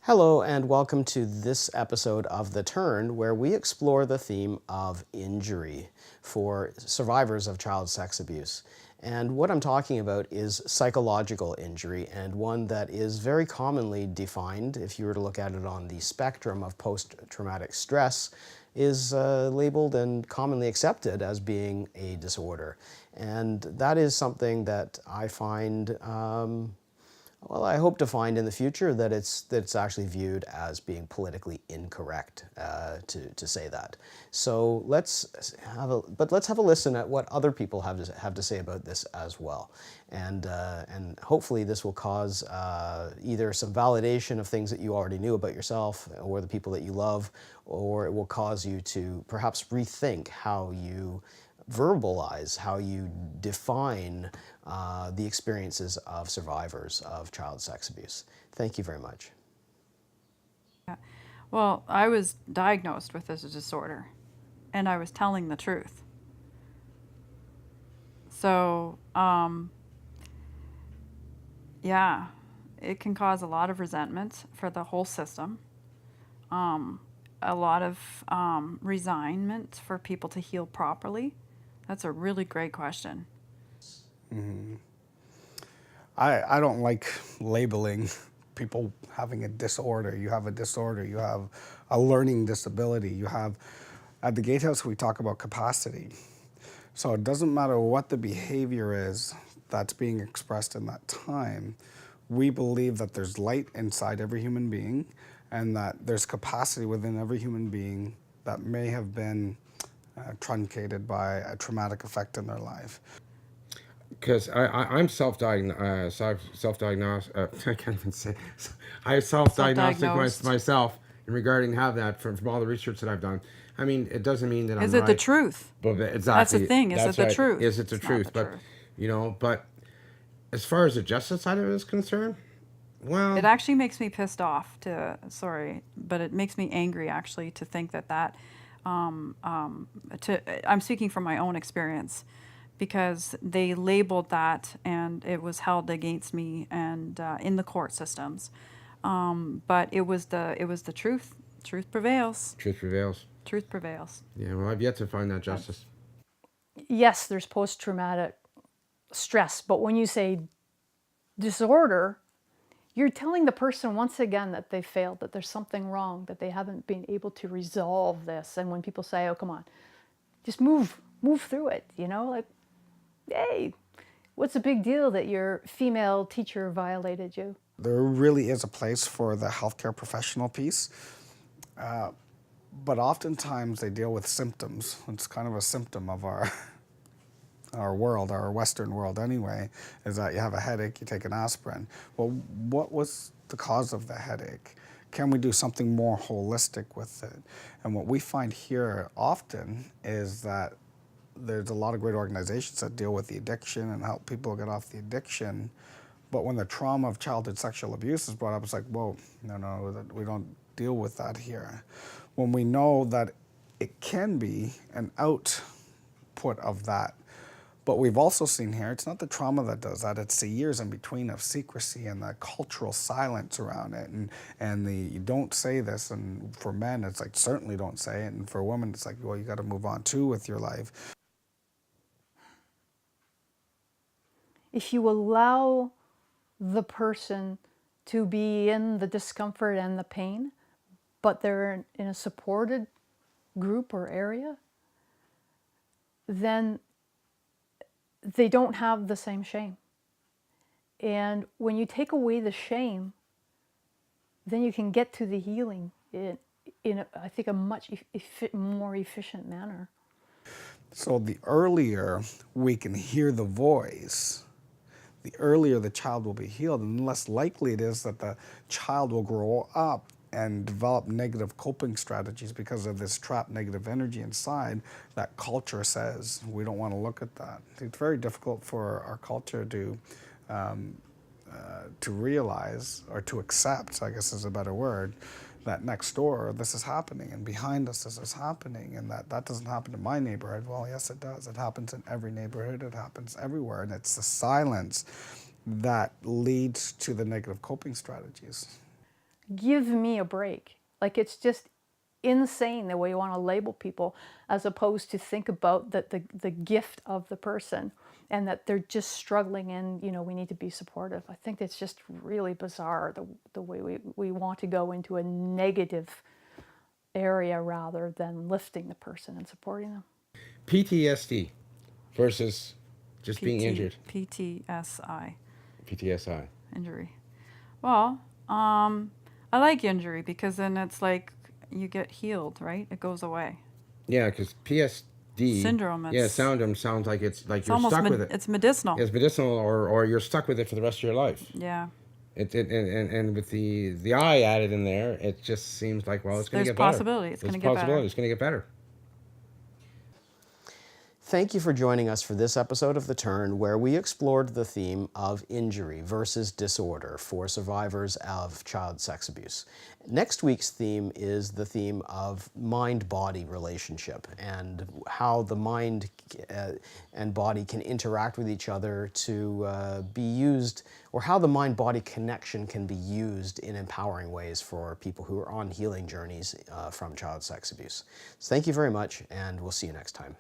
Hello, and welcome to this episode of The Turn, where we explore the theme of injury for survivors of child sex abuse. And what I'm talking about is psychological injury, and one that is very commonly defined, if you were to look at it on the spectrum of post-traumatic stress, is labeled and commonly accepted as being a disorder. And that is something that I find well, I hope to find in the future that it's actually viewed as being politically incorrect to say that. So let's have a listen at what other people have to say about this as well, and hopefully this will cause either some validation of things that you already knew about yourself or the people that you love, or it will cause you to perhaps rethink how you verbalize, how you define the experiences of survivors of child sex abuse. Thank you very much. Well, I was diagnosed with this disorder and I was telling the truth. So, yeah, it can cause a lot of resentment for the whole system, a lot of resignment for people to heal properly. That's a really great question. I don't like labeling people having a disorder. You have a disorder, you have a learning disability, you have, at the Gatehouse, we talk about capacity. So it doesn't matter what the behavior is that's being expressed in that time. We believe that there's light inside every human being and that there's capacity within every human being that may have been truncated by a traumatic effect in their life. Because I'm self-diagnosed. I can't even say. I self-diagnostic Self-diagnosed. myself in regarding have that from all the research that I've done. I mean, it doesn't mean that I'm Is it the right, truth? but That's the exactly thing. Is it that's the right. truth? Is it the It's not truth? the But truth. but as far as the justice side of it is concerned, It well, actually makes me pissed off sorry, but it makes me angry actually to think I'm speaking from my own experience because they labeled that and it was held against me and in the court systems. But it was the truth. Truth prevails. truth prevails. Truth prevails. Yeah. Well, I've yet to find that justice. Yes, there's post traumatic stress, but when you say disorder, you're telling the person once again that they failed, that there's something wrong, that they haven't been able to resolve this. And when people say, "Oh, come on, just move through it," like, hey, what's the big deal that your female teacher violated you? There really is a place for the healthcare professional piece, but oftentimes they deal with symptoms. It's kind of a symptom of our world, our Western world anyway, is that you have a headache, you take an aspirin. Well, what was the cause of the headache? Can we do something more holistic with it? And what we find here often is that there's a lot of great organizations that deal with the addiction and help people get off the addiction. But when the trauma of childhood sexual abuse is brought up, it's like, whoa, no, we don't deal with that here. When we know that it can be an output of that. But we've also seen here, it's not the trauma that does that, it's the years in between of secrecy and the cultural silence around it. And the you don't say this, and for men, it's like, certainly don't say it. And for women, it's like, well, you got to move on too with your life. If you allow the person to be in the discomfort and the pain, but they're in a supported group or area, then they don't have the same shame. And when you take away the shame, then you can get to the healing in I think, a much more efficient manner. So the earlier we can hear the voice, the earlier the child will be healed, and the less likely it is that the child will grow up and develop negative coping strategies because of this trapped negative energy inside that culture says we don't want to look at that. It's very difficult for our culture to realize or to accept, I guess is a better word, that next door this is happening and behind us this is happening, and that doesn't happen in my neighborhood. Well, yes, it does. It happens in every neighborhood. It happens everywhere, and it's the silence that leads to the negative coping strategies. Give me a break. Like, it's just insane the way you want to label people, as opposed to think about the gift of the person and that they're just struggling, and we need to be supportive. I think it's just really bizarre the way we want to go into a negative area rather than lifting the person and supporting them. PTSD versus just being injured. PTSI, PTSI. injury. Well, I like injury because then it's like you get healed, right? It goes away. Yeah, because PSD Syndrome, Yeah, it's- syndrome sounds like it's like It's you're almost stuck with it. it's medicinal. It's medicinal, or you're stuck with it for the rest of your life. Yeah. And with the I added in there, it just seems like, well, it's going to There's get better. possibility it's There's gonna get better. possibility it's going to get better. Thank you for joining us for this episode of The Turn, where we explored the theme of injury versus disorder for survivors of child sex abuse. Next week's theme is the theme of mind-body relationship and how the mind and body can interact with each other to be used, or how the mind-body connection can be used in empowering ways for people who are on healing journeys from child sex abuse. So thank you very much, and we'll see you next time.